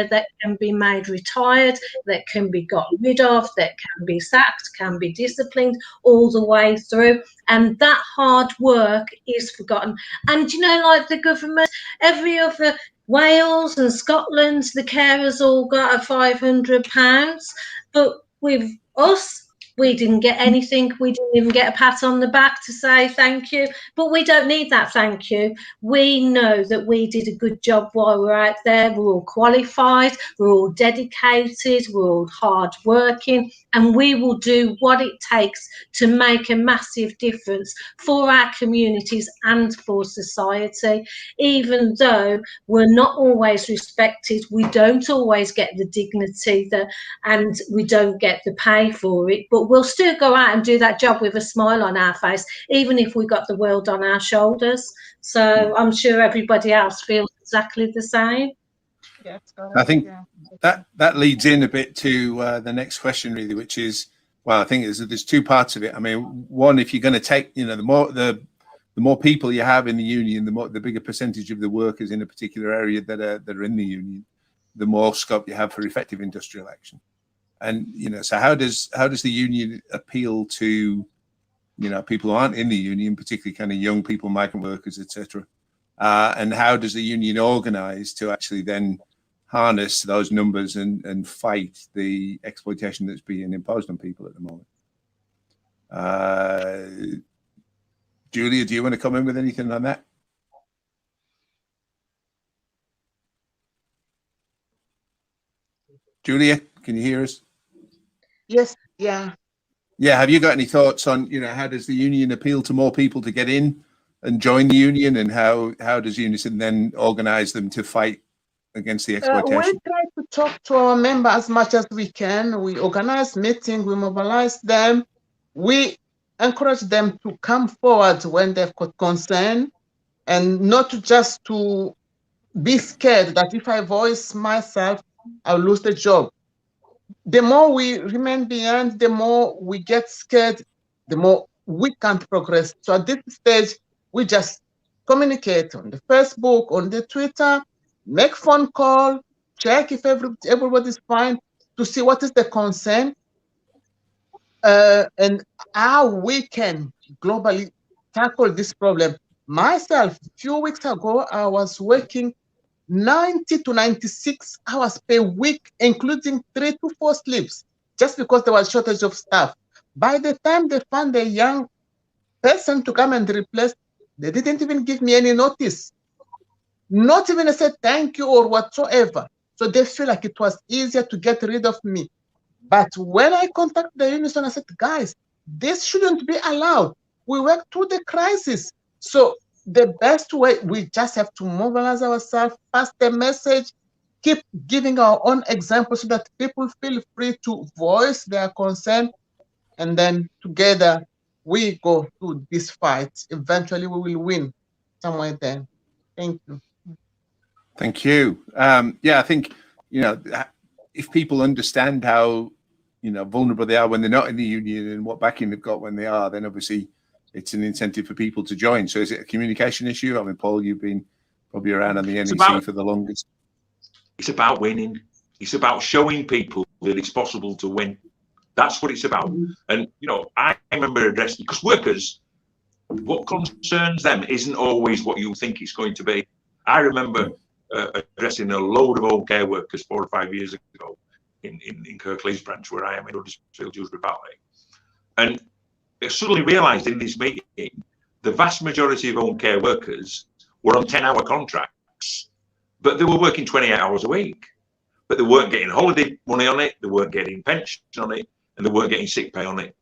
that can be made retired, that can be got rid of, that can be sacked, can be disciplined, all the way through. And that hard work is forgotten. And you know, like the government, every other Wales and Scotland, the carers all got £500, but with us, we didn't get anything. We didn't even get a pat on the back to say thank you. But we don't need that thank you. We know that we did a good job while we're out there. We're all qualified, we're all dedicated, we're all hard working, and we will do what it takes to make a massive difference for our communities and for society. Even though we're not always respected, we don't always get the dignity and we don't get the pay for it, but we'll still go out and do that job with a smile on our face, even if we got the world on our shoulders. So I'm sure everybody else feels exactly the same. Yes, I think that leads in a bit to the next question, really, which is, well, I think there's two parts of it. I mean, one, if you're going to take, you know, the more people you have in the union, the bigger percentage of the workers in a particular area that are in the union, the more scope you have for effective industrial action. And, you know, so how does the union appeal to, you know, people who aren't in the union, particularly kind of young people, migrant workers, etc. And how does the union organize to actually then harness those numbers and fight the exploitation that's being imposed on people at the moment? Julia, do you want to come in with anything on that? Julia, can you hear us? Yes, yeah. Yeah, have you got any thoughts on, you know, how does the union appeal to more people to get in and join the union, and how does Unison then organize them to fight against the exploitation? We try to talk to our members as much as we can. We organize meetings, we mobilize them, we encourage them to come forward when they've got concern, and not just to be scared that if I voice myself, I'll lose the job. the more we remain behind, the more we get scared, the more we can't progress. So at this stage, we just communicate on the Facebook, on the Twitter, make phone call, check if everybody's fine, to see what is the concern, and how we can globally tackle this problem. Myself, a few weeks ago, I was working 90 to 96 hours per week, including 3 to 4 sleeps, just because there was shortage of staff. By the time they found a young person to come and replace, they didn't even give me any notice. Not even say thank you or whatsoever. So they feel like it was easier to get rid of me. But when I contacted the Unison, I said, guys, this shouldn't be allowed. We work through the crisis. So the best way, we just have to mobilize ourselves, pass the message, keep giving our own example so that people feel free to voice their concern. And then together we go through this fight. Eventually we will win somewhere there. Thank you. Thank you. Yeah, I think, if people understand how, vulnerable they are when they're not in the union and what backing they've got when they are, then obviously it's an incentive for people to join. So is it a communication issue? I mean, Paul, you've been probably around on the NEC for the longest. It's about winning. It's about showing people that it's possible to win. That's what it's about. And, I remember addressing, because workers, what concerns them isn't always what you think it's going to be. I remember addressing a load of home care workers 4 or 5 years ago in Kirklees branch, where I am in Huddersfield, Dewsbury Valley. And I suddenly realised in this meeting, the vast majority of home care workers were on 10-hour contracts, but they were working 28 hours a week. But they weren't getting holiday money on it, they weren't getting pension on it, and they weren't getting sick pay on it.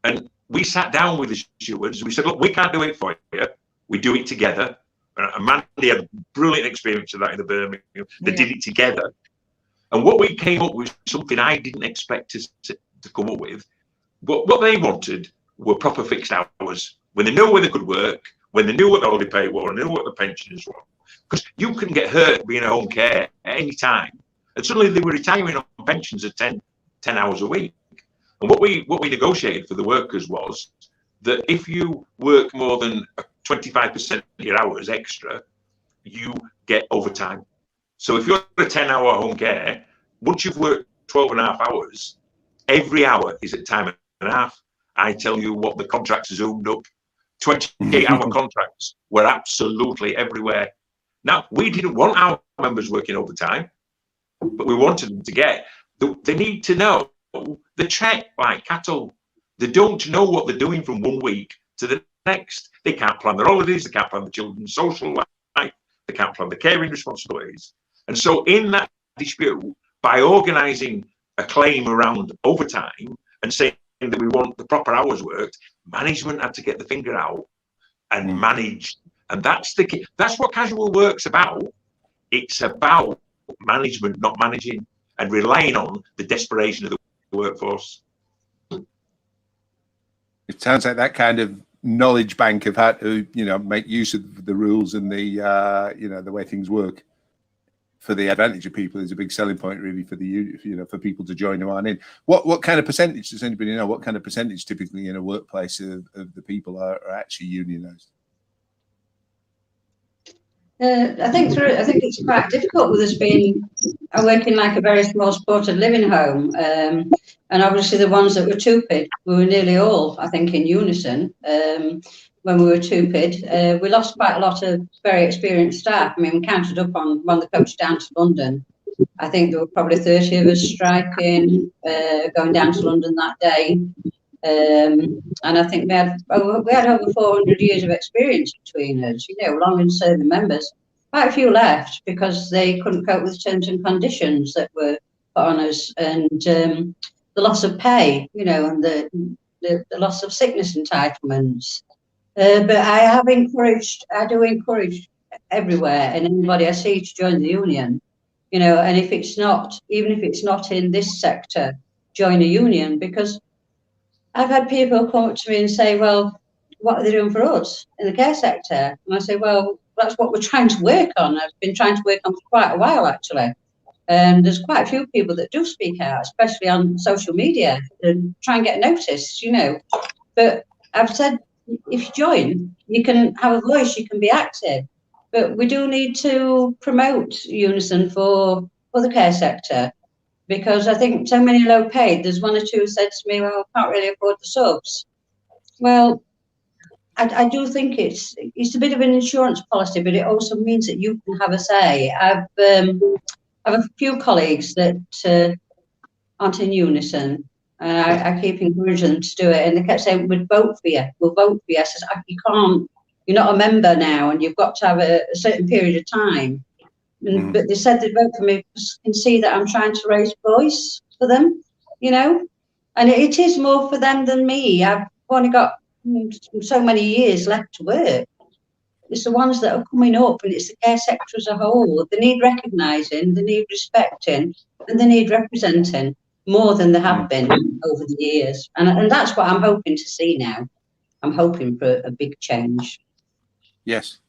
And we sat down with the stewards, we said, look, we can't do it for you, we do it together. And Mandy had a brilliant experience of that in the Birmingham. They did it together. And what we came up with, something I didn't expect to come up with, what they wanted were proper fixed hours. When they knew where they could work, when they knew what the holiday pay were, and knew what the pensions were. Because you can get hurt being at home care at any time. And suddenly they were retiring on pensions at 10 hours a week. And what we negotiated for the workers was that if you work more than 25% of your hours extra, you get overtime. So if you're at a 10-hour home care, once you've worked 12 and a half hours, every hour is at time and a half. I tell you what, the contracts zoomed up. 28-hour contracts were absolutely everywhere. Now, we didn't want our members working overtime, but we wanted them to get. They need to know the check like cattle. They don't know what they're doing from 1 week to the next. They can't plan their holidays, they can't plan the children's social life, they can't plan the caring responsibilities. And so in that dispute, by organising a claim around overtime and saying that we want the proper hours worked, management had to get the finger out and manage. And that's the key. That's what casual work's about. It's about management not managing and relying on the desperation of the workforce. It sounds like that kind of knowledge bank of how to, make use of the rules and the, the way things work for the advantage of people is a big selling point, really, for for people to join who aren't in. What kind of percentage, does anybody know? What kind of percentage typically in a workplace of the people are actually unionised? I think it's quite difficult with us working like a very small supported living home, and obviously the ones that were TUPID, we were nearly all, I think, in Unison. When we were TUPID, we lost quite a lot of very experienced staff. I mean, we counted up on when the coach down to London. I think there were probably 30 of us striking, going down to London that day. And I think we had over 400 years of experience between us, long serving members. Quite a few left because they couldn't cope with terms and conditions that were put on us, and the loss of pay, and the loss of sickness entitlements. But I do encourage everywhere and anybody I see to join the union, and if it's not, even if it's not in this sector, join a union, because I've had people come up to me and say, well, what are they doing for us in the care sector? And I say, well, that's what we're trying to work on. I've been trying to work on for quite a while, actually. And there's quite a few people that do speak out, especially on social media, and try and get noticed, you know. But I've said, if you join, you can have a voice, you can be active. But we do need to promote Unison for the care sector, because I think so many low paid, there's one or two who said to me, well, I can't really afford the subs. Well, I do think it's a bit of an insurance policy, but it also means that you can have a say. I have a few colleagues that aren't in Unison, and I keep encouraging them to do it. And they kept saying, we'll vote for you. We'll vote for you. I said, you can't. You're not a member now, and you've got to have a certain period of time. But they said they'd vote for me because they can see that I'm trying to raise voice for them, you know. And it is more for them than me. I've only got so many years left to work. It's the ones that are coming up, and it's the care sector as a whole. They need recognising, they need respecting, and they need representing more than they have been over the years. And that's what I'm hoping to see now. I'm hoping for a big change. Yes.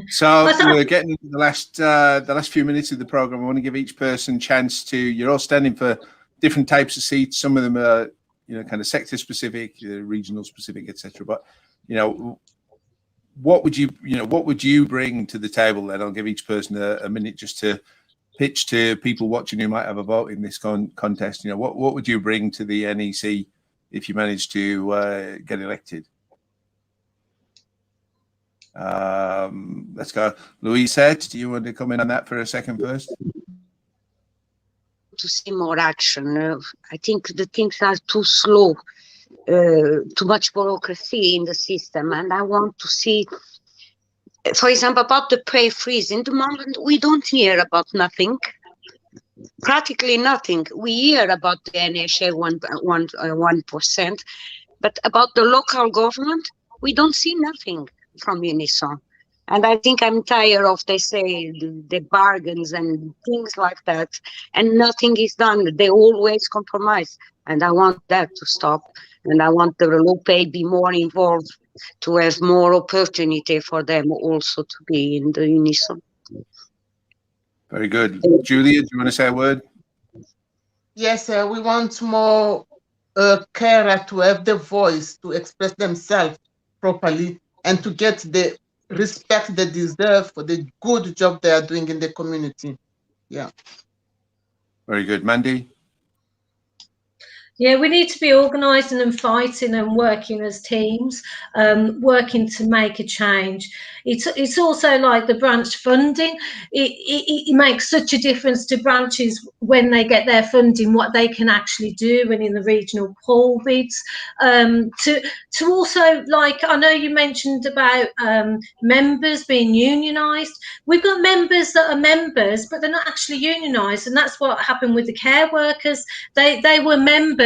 So we're getting the last few minutes of the program. I want to give each person a chance to. You're all standing for different types of seats. Some of them are, you know, kind of sector specific, regional specific, etc. But you know, what would you bring to the table? Then I'll give each person a minute just to pitch to people watching who might have a vote in this contest. You know, what would you bring to the NEC if you manage to get elected? Let's go. Luisete, do you want to come in on that for a second first? To see more action. I think the things are too slow, too much bureaucracy in the system, and I want to see, for example, about the pay freeze. In the moment, we don't hear about nothing, practically nothing. We hear about the NHA 1%, but about the local government, we don't see nothing from Unison. And I think I'm tired of, they say, the bargains and things like that, and nothing is done. They always compromise, and I want that to stop. And I want the low pay be more involved, to have more opportunity for them also to be in the Unison. Very good. Julia, do you want to say a word? Yes, we want more carer to have the voice to express themselves properly and to get the respect they deserve for the good job they are doing in the community. Yeah. Very good. Mandy? Yeah, we need to be organising and fighting and working as teams, working to make a change. It's also like the branch funding. It makes such a difference to branches when they get their funding, what they can actually do, and in the regional pool bids. To also, like, I know you mentioned about members being unionised. We've got members that are members, but they're not actually unionised, and that's what happened with the care workers. They were members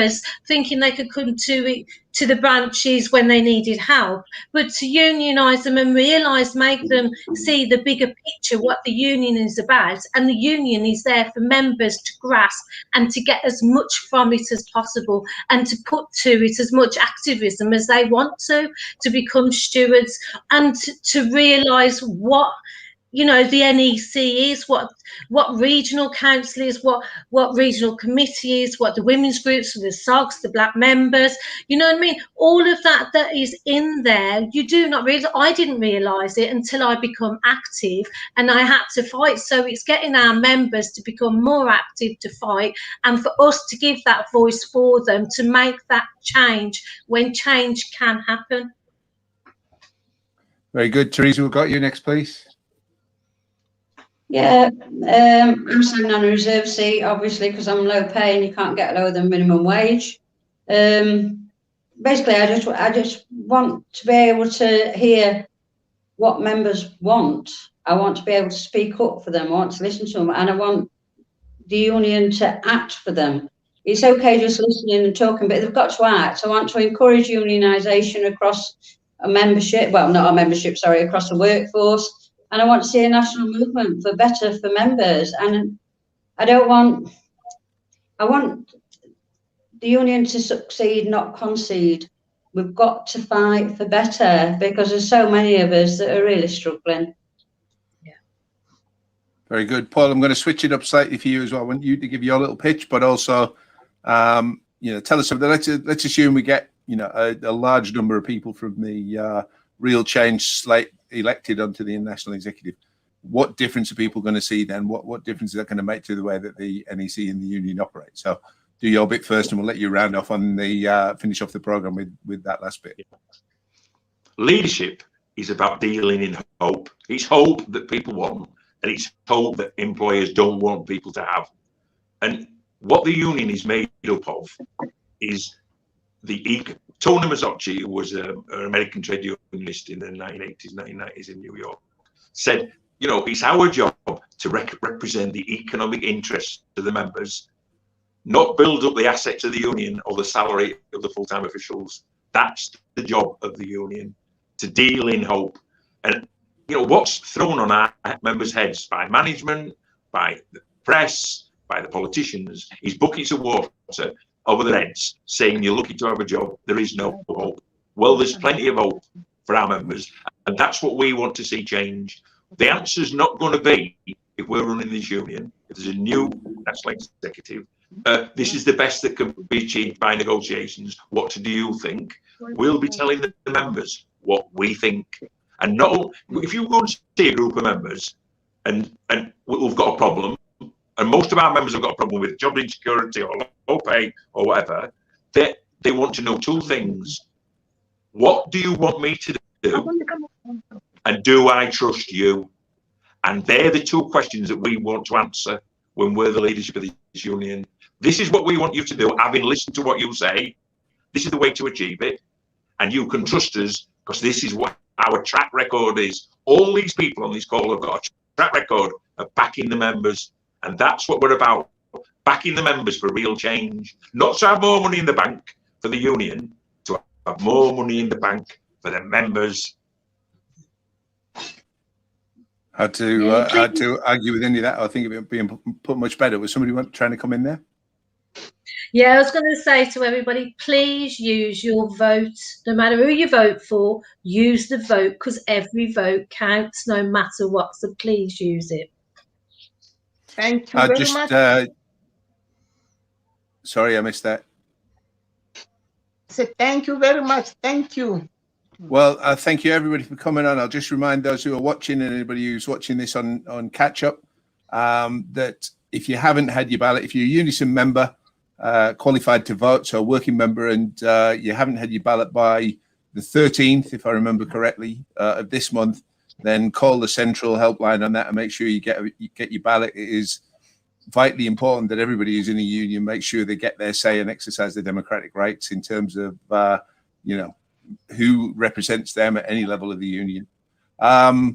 thinking they could come to the branches when they needed help, but to unionise them and realise, make them see the bigger picture, what the union is about, and the union is there for members to grasp and to get as much from it as possible, and to put to it as much activism as they want to become stewards, and to realise what, you know, the NEC is, what regional council is, what regional committee is, what the women's groups, the SOGs, the black members, you know what I mean? All of that is in there. You do not realise. I didn't realise it until I become active, and I had to fight. So it's getting our members to become more active, to fight, and for us to give that voice for them, to make that change when change can happen. Very good. Theresa, we've got you next, please. Yeah, I'm standing on a reserve seat, obviously, because I'm low pay and you can't get lower than minimum wage. Basically, I just want to be able to hear what members want. I want to be able to speak up for them. I want to listen to them, and I want the union to act for them. It's okay just listening and talking, but they've got to act. I want to encourage unionisation across a membership, well, not a membership, sorry, across the workforce. And I want to see a national movement for better for members. And I want the union to succeed, not concede. We've got to fight for better, because there's so many of us that are really struggling. Yeah. Very good, Paul. I'm going to switch it up slightly for you as well. I want you to give your little pitch, but also, tell us something. Let's assume we get, a large number of people from the Real Change Slate elected onto the National Executive. What difference are people going to see then? What difference is that going to make to the way that the NEC and the union operate? So, do your bit first, and we'll let you round off on the finish off the program with that last bit. Leadership is about dealing in hope. It's hope that people want, and it's hope that employers don't want people to have. And what the union is made up of is Tony Mazzocchi, who was an American trade unionist in the 1980s, 1990s in New York, said, it's our job to represent the economic interests of the members, not build up the assets of the union or the salary of the full-time officials. That's the job of the union, to deal in hope. And what's thrown on our members' heads by management, by the press, by the politicians, is buckets of water over their heads, saying you're lucky to have a job. There is no hope. Well, there's plenty of hope for our members, and that's what we want to see change. The answer's not going to be, if we're running this union, if there's a new national executive, this is the best that can be achieved by negotiations. What do you think? We'll be telling the members what we think. And no, if you go and see a group of members and we've got a problem, and most of our members have got a problem with job insecurity or low pay or whatever, they want to know two things. What do you want me to do? And do I trust you? And they're the two questions that we want to answer when we're the leadership of this union. This is what we want you to do. Having listened to what you say, this is the way to achieve it. And you can trust us, because this is what our track record is. All these people on this call have got a track record of backing the members. And that's what we're about. Backing the members for real change. Not to have more money in the bank for the union, to have more money in the bank for the members. Had to argue with any of that. I think it would be put much better. Was somebody trying to come in there? Yeah, I was going to say to everybody, please use your vote. No matter who you vote for, use the vote, because every vote counts no matter what. So please use it. Thank you very much. Sorry, I missed that. So thank you very much. Thank you. Well, thank you everybody for coming on. I'll just remind those who are watching and anybody who's watching this on catch up that if you haven't had your ballot, if you're a Unison member, qualified to vote, so a working member, and you haven't had your ballot by the 13th, if I remember correctly, of this month, then call the central helpline on that and make sure you get your ballot. It is vitally important that everybody who's in a union make sure they get their say and exercise their democratic rights in terms of who represents them at any level of the union. I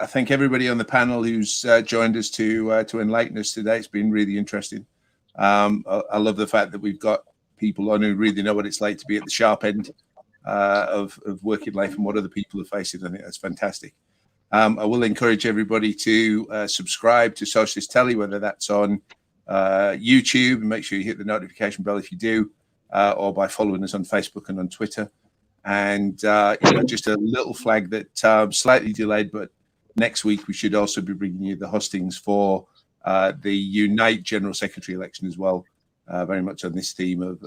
thank everybody on the panel who's joined us to enlighten us today. It's been really interesting. I love the fact that we've got people on who really know what it's like to be at the sharp end of working life and what other people are facing. I think that's fantastic. I will encourage everybody to subscribe to Socialist Telly, whether that's on YouTube, and make sure you hit the notification bell if you do, or by following us on Facebook and on Twitter. And just a little flag that slightly delayed, but next week we should also be bringing you the hustings for the Unite General Secretary election as well, very much on this theme of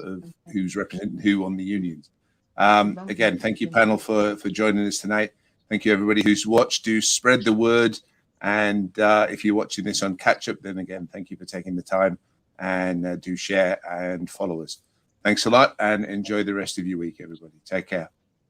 who's representing who on the unions. Again, thank you, panel, for joining us tonight. Thank you, everybody who's watched. Do spread the word. And if you're watching this on catch up, then again, thank you for taking the time, and do share and follow us. Thanks a lot, and enjoy the rest of your week, everybody. Take care.